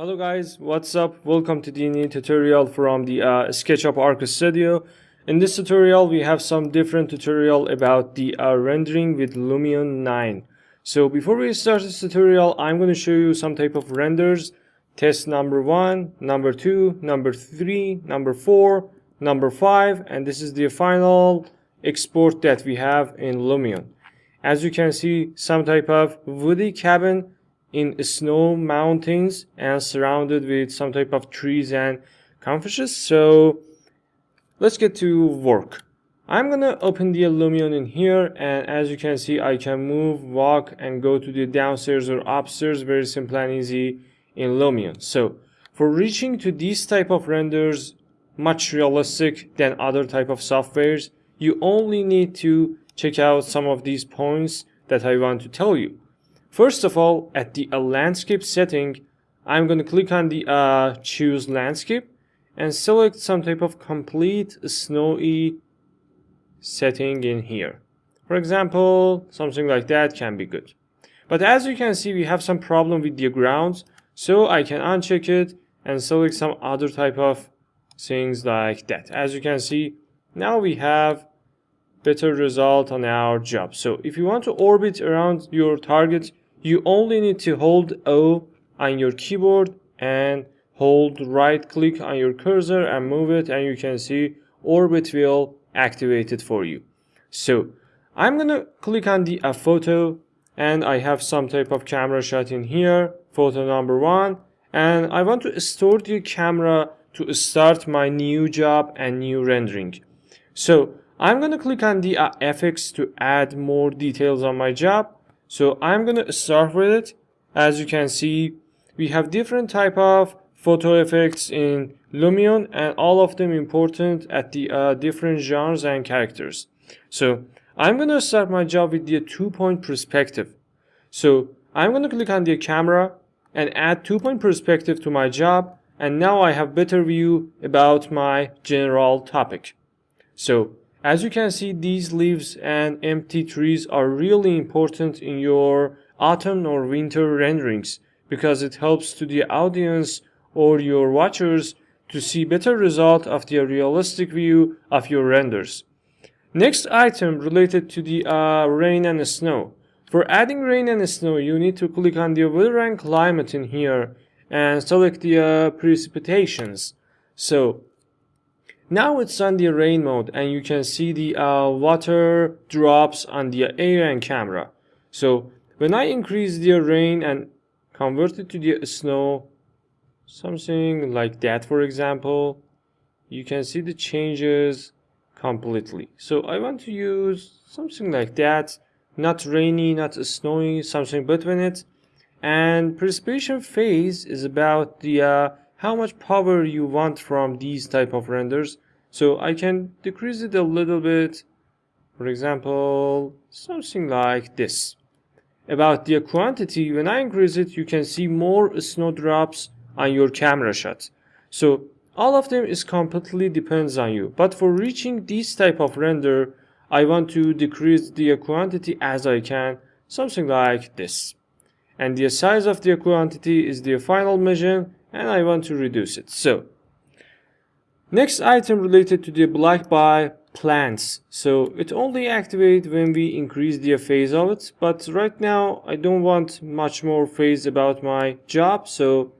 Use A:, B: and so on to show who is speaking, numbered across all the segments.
A: Hello guys, what's up? Welcome to the new tutorial from the SketchUp Arc Studio. In this tutorial we have some different tutorial about the rendering with Lumion 9. So before we start this tutorial, I'm going to show you some type of renders. Test number 1, number 2, number 3, number 4, number 5, and this is the final export that we have in Lumion. As you can see, some type of woody cabin in snow mountains and surrounded with some type of trees and compasses. So let's get to work. I'm gonna open the Lumion in here, and as you can see, I can move, walk, and go to the downstairs or upstairs very simple and easy in Lumion. So for reaching to these type of renders much realistic than other type of softwares, you only need to check out some of these points that I want to tell you. First of all, at the landscape setting, I'm going to click on the choose landscape and select some type of complete snowy setting in here. For example, something like that can be good. But as you can see, we have some problem with the grounds, so I can uncheck it and select some other type of things like that. As you can see, now we have better result on our job. So if you want to orbit around your target, you only need to hold O on your keyboard and hold right click on your cursor and move it, and you can see orbit will activate it for you. So I'm gonna click on the photo, and I have some type of camera shot in here, photo number 1, and I want to store the camera to start my new job and new rendering. So I'm gonna click on the FX to add more details on my job. So I'm gonna start with it. As you can see, we have different type of photo effects in Lumion, and all of them important at the different genres and characters. So I'm gonna start my job with the 2-point perspective. So I'm gonna click on the camera and add 2-point perspective to my job, and now I have better view about my general topic. So as you can see, these leaves and empty trees are really important in your autumn or winter renderings, because it helps to the audience or your watchers to see better result of the realistic view of your renders. Next item related to the rain and snow. For adding rain and snow, you need to click on the weather and climate in here and select the precipitations. So now it's on the rain mode, and you can see the water drops on the air and camera. So when I increase the rain and convert it to the snow, something like that for example, you can see the changes completely. So I want to use something like that, not rainy, not snowy, something between it. And precipitation phase is about the how much power you want from these type of renders. So I can decrease it a little bit, for example, something like this. About the quantity, when I increase it, you can see more snowdrops on your camera shot. So all of them is completely depends on you. But for reaching this type of render, I want to decrease the quantity as I can, something like this. And the size of the quantity is the final measure, and I want to reduce it. So next item related to the black by plants. So it only activates when we increase the phase of it, but right now I don't want much more phase about my job. So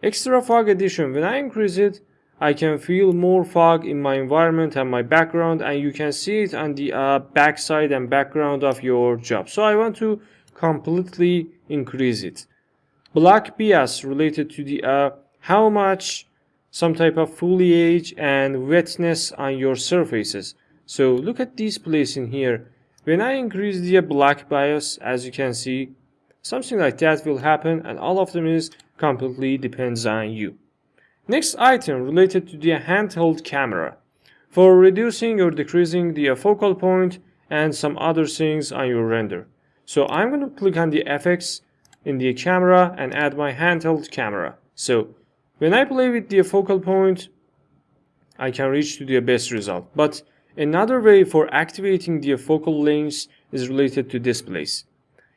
A: extra fog addition, when I increase it, I can feel more fog in my environment and my background, and you can see it on the backside and background of your job. So I want to completely increase it. Black bias related to the how much some type of foliage and wetness on your surfaces. So look at this place in here. When I increase the black bias, as you can see, something like that will happen, and all of them is completely depends on you. Next item related to the handheld camera. For reducing or decreasing the focal point and some other things on your render. So I'm going to click on the FX in the camera and add my handheld camera. So when I play with the focal point, I can reach to the best result. But another way for activating the focal length is related to this place.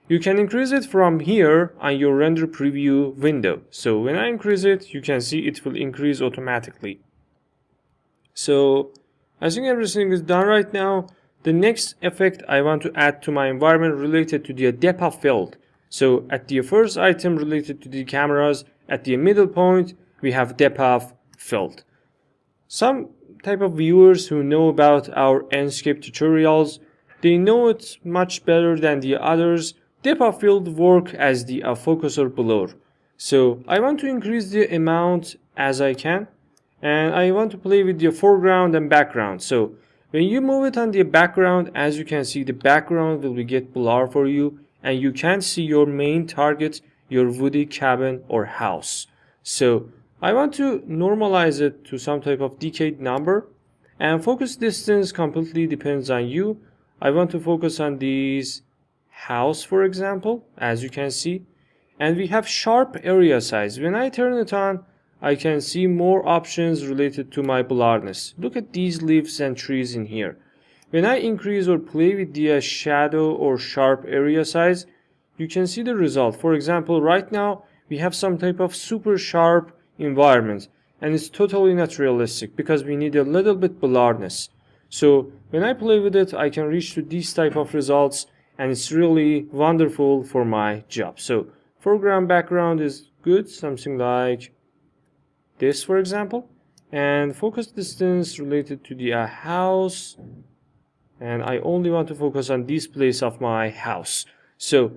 A: you can increase it from here on your render preview window. So when I increase it, you can see it will increase automatically. So I think everything is done right now. The next effect I want to add to my environment related to the depth of field. So at the first item related to the cameras, at the middle point, we have depth of field. Some type of viewers who know about our Enscape tutorials, they know it much better than the others. Depth of field work as the focuser blur. So I want to increase the amount as I can, and I want to play with the foreground and background. So when you move it on the background, as you can see, the background will get blur for you, and you can't see your main target, your woody cabin or house. So I want to normalize it to some type of decade number, and focus distance completely depends on you. I want to focus on these house, for example, as you can see, and we have sharp area size. When I turn it on, I can see more options related to my blurriness. Look at these leaves and trees in here. When I increase or play with the shadow or sharp area size, you can see the result. For example, right now we have some type of super sharp environment, and it's totally not realistic because we need a little bit blurriness. So when I play with it, I can reach to these type of results, and it's really wonderful for my job. So foreground background is good, something like this, for example, and focus distance related to the house, and I only want to focus on this place of my house. So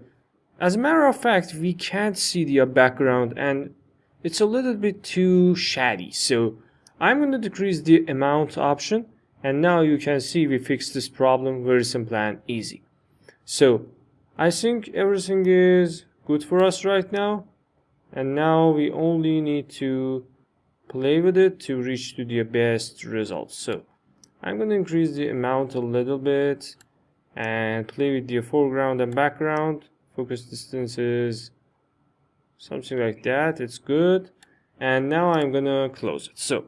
A: as a matter of fact, we can't see the background, and it's a little bit too shady. So I'm going to decrease the amount option, and now you can see we fixed this problem very simple and easy. So I think everything is good for us right now, and now we only need to play with it to reach to the best results. So I'm going to increase the amount a little bit and play with the foreground and background. Focus distances, something like that. It's good. And now I'm going to close it. So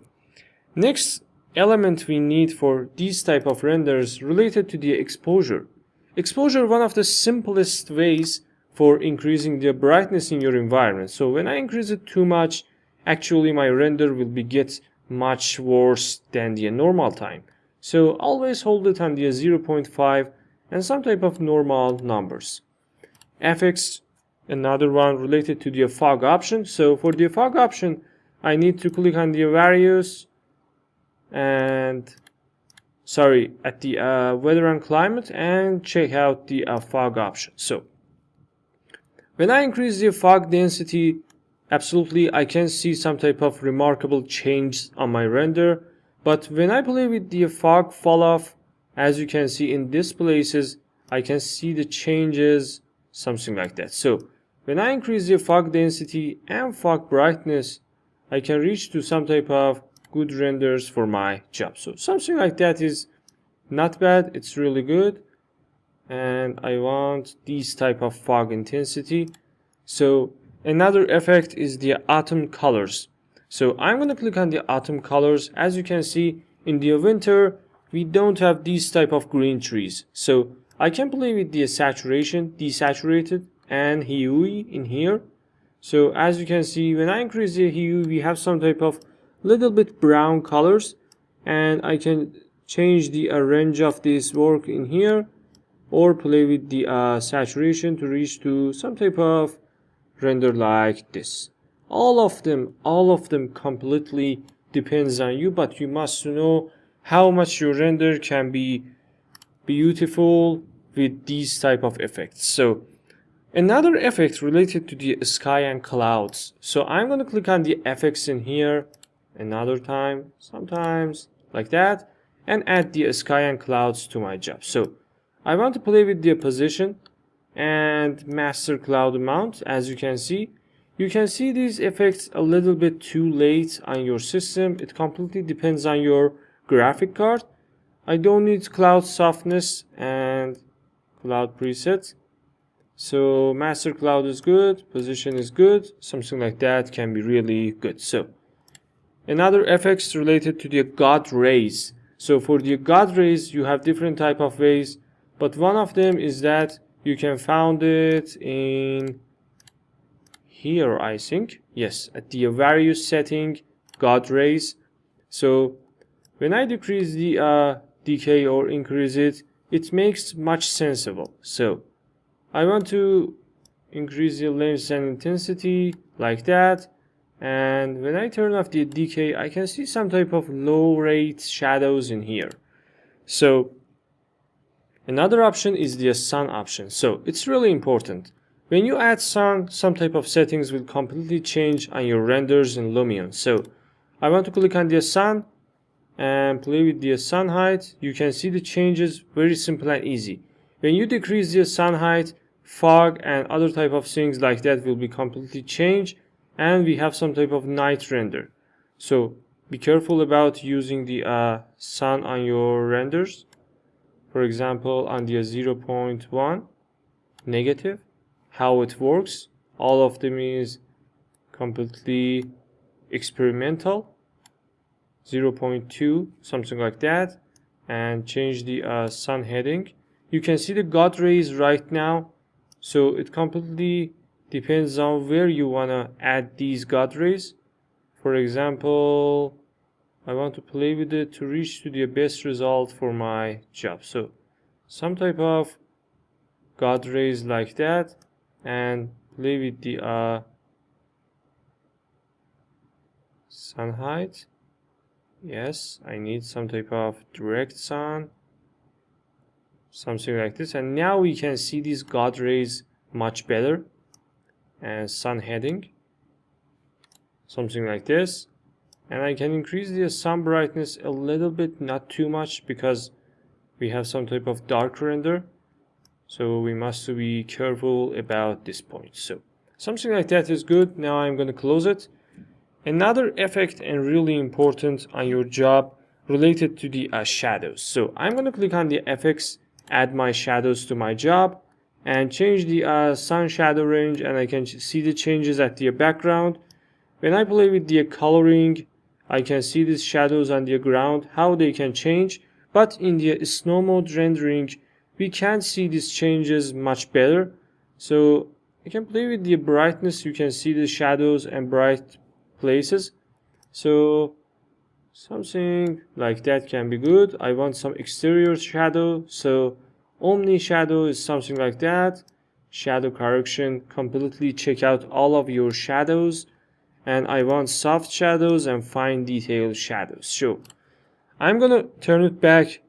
A: next element we need for these type of renders related to the exposure. Exposure, one of the simplest ways for increasing the brightness in your environment. So when I increase it too much, actually my render will get much worse than the normal time. So always hold it on the 0.5 and some type of normal numbers. FX, another one related to the fog option. So for the fog option, I need to click on the various and at the weather and climate, and check out the fog option. So when I increase the fog density, absolutely I can see some type of remarkable change on my render. But when I play with the fog fall off, as you can see in these places, I can see the changes, something like that. So when I increase the fog density and fog brightness, I can reach to some type of good renders for my job. So something like that is not bad, it's really good. And I want this type of fog intensity. So another effect is the autumn colors. So I'm going to click on the autumn colors. As you can see, in the winter we don't have these type of green trees. So I can play with the saturation, desaturated, and hue in here. So as you can see, when I increase the hue, we have some type of little bit brown colors, and I can change the range of this work in here, or play with the saturation to reach to some type of render like this. All of them completely depends on you, but you must know how much your render can be beautiful with these type of effects. So another effect related to the sky and clouds. So I'm going to click on the effects in here another time, sometimes like that, and add the sky and clouds to my job. So I want to play with the position and master cloud amount. As you can see these effects a little bit too late on your system. It completely depends on your graphic card. I don't need cloud softness and cloud presets. So master cloud is good, position is good, something like that can be really good. So another effects related to the God rays. So for the God rays, you have different type of ways, but one of them is that You can find it in here, I think. Yes, at the various setting, God rays. So when I decrease the decay or increase it, it makes much sensible. So I want to increase the length and intensity like that. And when I turn off the decay, I can see some type of low rate shadows in here. So another option is the sun option. So it's really important. When you add sun, some type of settings will completely change on your renders in Lumion. So I want to click on the sun and play with the sun height. You can see the changes, very simple and easy. When you decrease the sun height, fog and other type of things like that will be completely changed, and we have some type of night render. So be careful about using the sun on your renders. For example, on the 0.1 negative, how it works, all of them is completely experimental. 0.2 something like that, and change the sun heading. You can see the God rays right now, so it completely depends on where you want to add these God rays. For example, I want to play with it to reach to the best result for my job. So some type of God rays like that, and play with the sun height. Yes, I need some type of direct sun, something like this, and now we can see these God rays much better. And sun heading, something like this, and I can increase the sun brightness a little bit, not too much, because we have some type of dark render, so we must be careful about this point. So something like that is good. Now I'm going to close it. Another effect and really important on your job related to the shadows. So I'm going to click on the FX, add my shadows to my job, and change the sun shadow range, and I can see the changes at the background. When I play with the coloring, I can see these shadows on the ground, how they can change, but in the snow mode rendering, we can't see these changes much better. So I can play with the brightness, you can see the shadows and bright places. So something like that can be good. I want some exterior shadow, so Omni shadow is something like that. Shadow correction, completely check out all of your shadows. And I want soft shadows and fine detail shadows. So I'm gonna turn it back.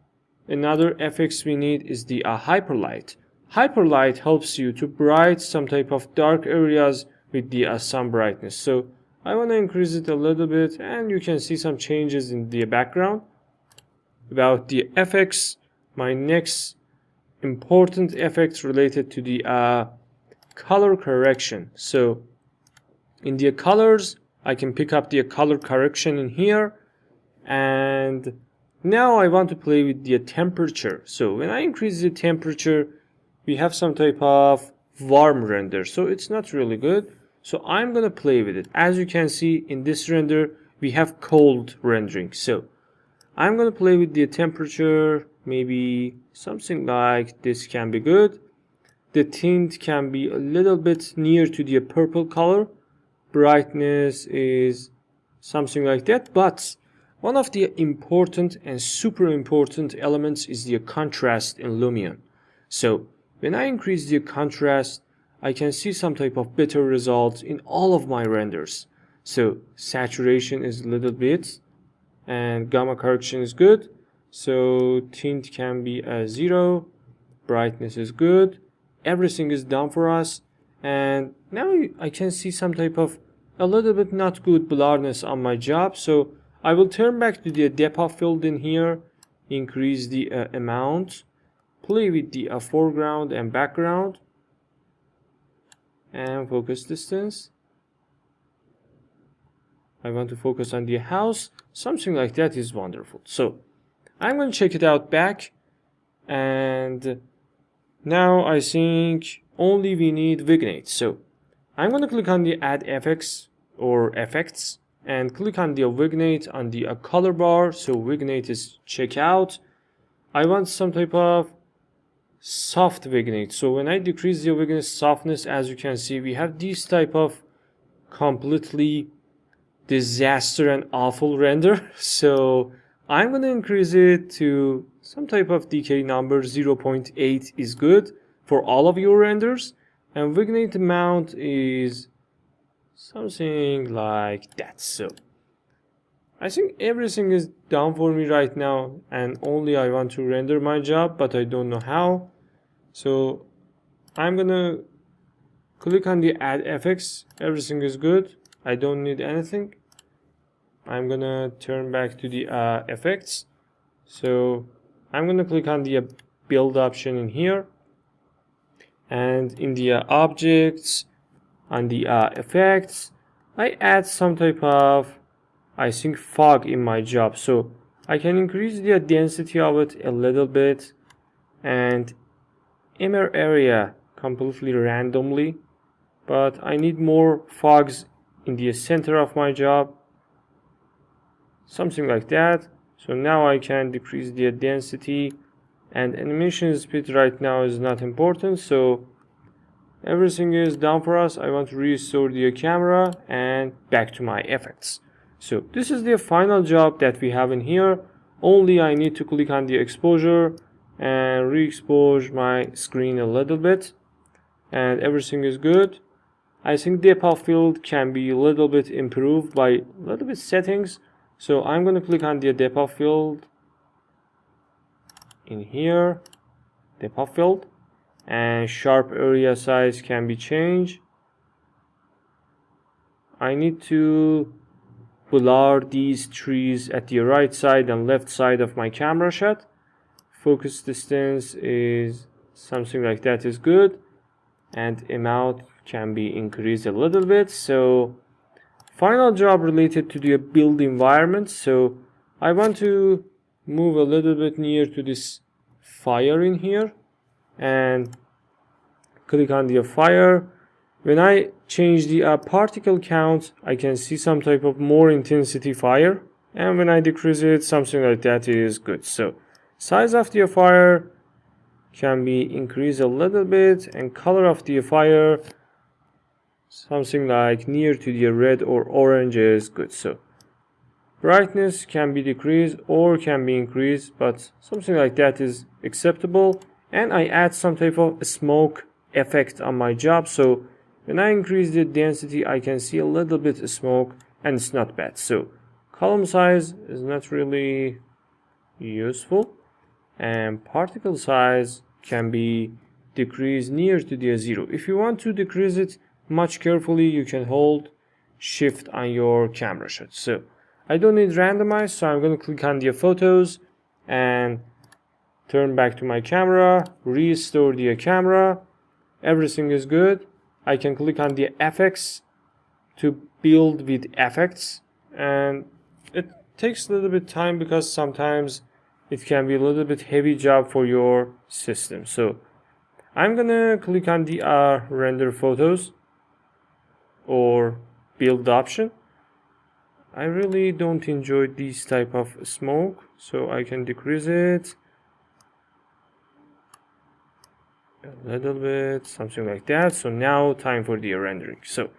A: Another FX we need is the hyperlight. Hyperlight helps you to bright some type of dark areas with the sun brightness. So I want to increase it a little bit, and you can see some changes in the background. About the FX, my next important effect related to the color correction. So in the colors, I can pick up the color correction in here, and now I want to play with the temperature. So when I increase the temperature, we have some type of warm render, so it's not really good. So I'm gonna play with it. As you can see in this render, we have cold rendering. So I'm gonna play with the temperature, maybe something like this can be good. The tint can be a little bit near to the purple color. Brightness is something like that, but one of the important and super important elements is the contrast in Lumion. So when I increase the contrast, I can see some type of better results in all of my renders. So saturation is a little bit, and gamma correction is good. So tint can be 0, brightness is good, everything is done for us, and now I can see some type of a little bit not good blurriness on my job. So I will turn back to the depth field in here, increase the amount, play with the foreground and background, and focus distance. I want to focus on the house, something like that is wonderful. So I'm going to check it out back, and now I think only we need vignette. So I'm going to click on the add FX or effects and click on the vignette on the color bar. So vignette is check out. I want some type of soft vignette. So when I decrease the vignette softness, as you can see, we have this type of completely disaster and awful render. So I'm going to increase it to some type of decay number. 0.8 is good for all of your renders, and vignette amount is something like that. So I think everything is done for me right now, and only I want to render my job, but I don't know how. So I'm gonna click on the add effects. Everything is good. I don't need anything. I'm gonna turn back to the effects. So I'm gonna click on the build option in here, and in the objects, on the effects, I add some type of, I think, fog in my job. So I can increase the density of it a little bit, and inner area completely randomly, but I need more fogs in the center of my job, something like that. So now I can decrease the density, and animation speed right now is not important, so everything is done for us. I want to restore the camera and back to my effects. So this is the final job that we have in here. Only I need to click on the exposure and re-expose my screen a little bit, and everything is good. I think depth of field can be a little bit improved by a little bit settings. So I'm going to click on the depth of field in here, depth of field, and sharp area size can be changed. I need to blur these trees at the right side and left side of my camera shot. Focus distance is something like that is good, and amount can be increased a little bit. So final job related to the build environment. So I want to move a little bit near to this fire in here and click on the fire. When I change the particle count, I can see some type of more intensity fire, and when I decrease it, something like that is good. So size of the fire can be increased a little bit, and color of the fire, something like near to the red or orange is good. So brightness can be decreased or can be increased, but something like that is acceptable. And I add some type of smoke effect on my job. So when I increase the density, I can see a little bit of smoke, and it's not bad. So column size is not really useful, and particle size can be decreased near to the 0. If you want to decrease it much carefully, you can hold shift on your camera shot. So I don't need randomize, so I'm going to click on the photos and turn back to my camera, restore the camera. Everything is good. I can click on the effects to build with effects, and it takes a little bit time because sometimes it can be a little bit heavy job for your system. So I'm gonna click on the render photos or build option. I really don't enjoy this type of smoke, so I can decrease it a little bit, something like that. So now time for the rendering. So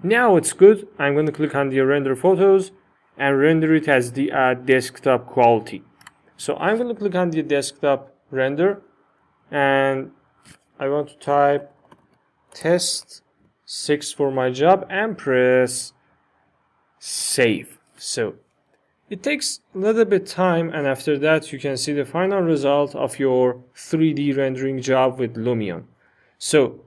A: now it's good. I'm going to click on the render photos and render it as the desktop quality. So I'm going to click on the desktop render, and I want to type test 6 for my job and press save. So it takes a little bit time, and after that you can see the final result of your 3D rendering job with Lumion. So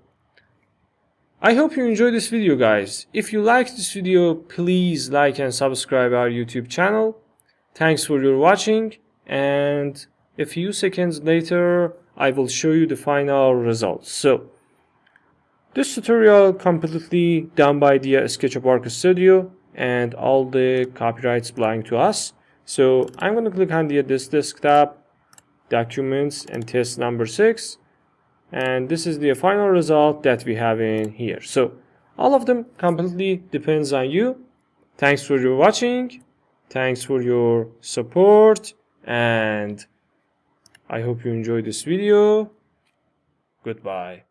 A: I hope you enjoyed this video, guys. If you liked this video, please like and subscribe our YouTube channel. Thanks for your watching, and a few seconds later I will show you the final results. So this tutorial completely done by the SketchUp Arc Studio, and all the copyrights belong to us. So I'm going to click on this desktop, documents, and test number 6, and this is the final result that we have in here. So all of them completely depends on you. Thanks for your watching, thanks for your support, and I hope you enjoyed this video. Goodbye.